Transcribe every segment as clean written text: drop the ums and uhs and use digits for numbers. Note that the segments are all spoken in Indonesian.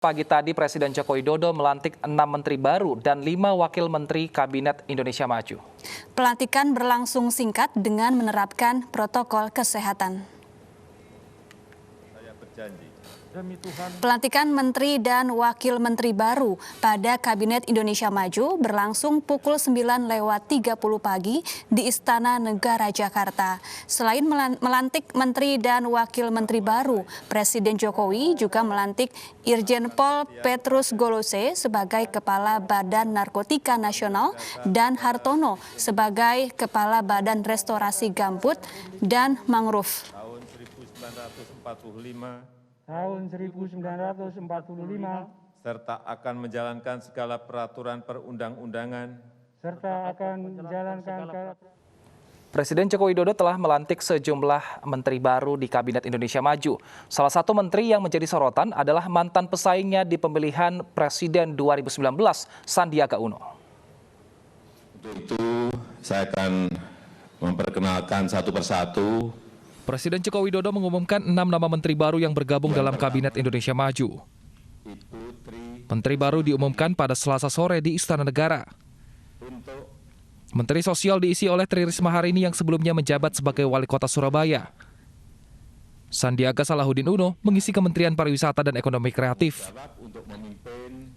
Pagi tadi Presiden Joko Widodo melantik 6 menteri baru dan 5 wakil menteri Kabinet Indonesia Maju. Pelantikan berlangsung singkat dengan menerapkan protokol kesehatan. Saya berjanji. Pelantikan menteri dan wakil menteri baru pada Kabinet Indonesia Maju berlangsung pukul 9:30 pagi di Istana Negara Jakarta. Selain melantik menteri dan wakil menteri baru, Presiden Jokowi juga melantik Irjen Pol Petrus Golose sebagai Kepala Badan Narkotika Nasional dan Hartono sebagai Kepala Badan Restorasi Gambut dan Mangrove. Tahun 1945 serta akan menjalankan segala peraturan perundang-undangan Presiden Joko Widodo telah melantik sejumlah menteri baru di Kabinet Indonesia Maju. Salah satu menteri yang menjadi sorotan adalah mantan pesaingnya di pemilihan Presiden 2019, Sandiaga Uno. Untuk itu saya akan memperkenalkan satu persatu. Presiden Joko Widodo mengumumkan 6 nama menteri baru yang bergabung dalam Kabinet Indonesia Maju. Menteri baru diumumkan pada Selasa sore di Istana Negara. Menteri Sosial diisi oleh Tri Risma hari ini yang sebelumnya menjabat sebagai Wali Kota Surabaya. Sandiaga Salahuddin Uno mengisi Kementerian Pariwisata dan Ekonomi Kreatif.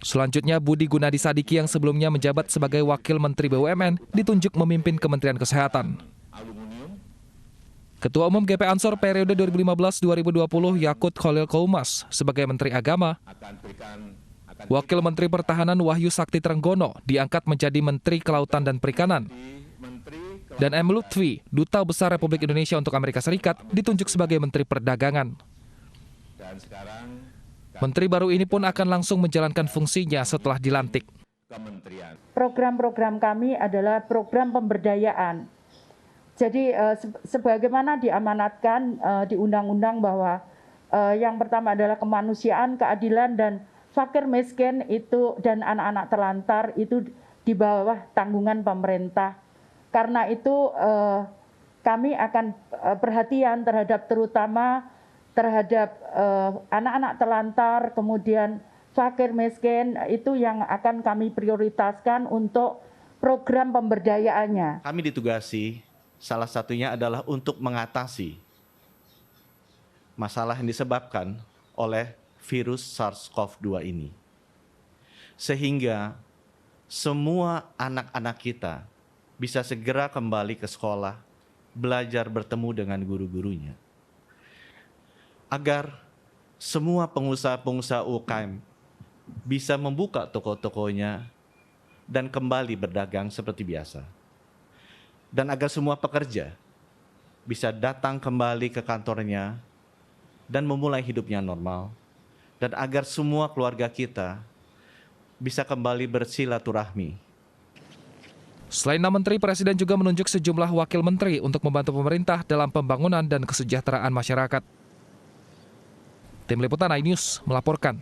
Selanjutnya Budi Gunadi Sadikin yang sebelumnya menjabat sebagai Wakil Menteri BUMN ditunjuk memimpin Kementerian Kesehatan. Ketua Umum GP Ansor periode 2015-2020 Yakut Khalil Qoumas sebagai Menteri Agama. Wakil Menteri Pertahanan Wahyu Sakti Trenggono diangkat menjadi Menteri Kelautan dan Perikanan. Dan M. Lutfi, Duta Besar Republik Indonesia untuk Amerika Serikat, ditunjuk sebagai Menteri Perdagangan. Menteri baru ini pun akan langsung menjalankan fungsinya setelah dilantik. Program-program kami adalah program pemberdayaan. Jadi sebagaimana diamanatkan di undang-undang bahwa yang pertama adalah kemanusiaan, keadilan, dan fakir miskin itu dan anak-anak terlantar itu di bawah tanggungan pemerintah. Karena itu kami akan perhatian terutama terhadap anak-anak terlantar, kemudian fakir miskin itu yang akan kami prioritaskan untuk program pemberdayaannya. Kami ditugasi salah satunya adalah untuk mengatasi masalah yang disebabkan oleh virus SARS-CoV-2 ini. Sehingga semua anak-anak kita bisa segera kembali ke sekolah, belajar bertemu dengan guru-gurunya. Agar semua pengusaha-pengusaha UKM bisa membuka toko-tokonya dan kembali berdagang seperti biasa. Dan agar semua pekerja bisa datang kembali ke kantornya dan memulai hidupnya normal. Dan agar semua keluarga kita bisa kembali bersilaturahmi. Selain 6 menteri, Presiden juga menunjuk sejumlah wakil menteri untuk membantu pemerintah dalam pembangunan dan kesejahteraan masyarakat. Tim Liputan iNews melaporkan.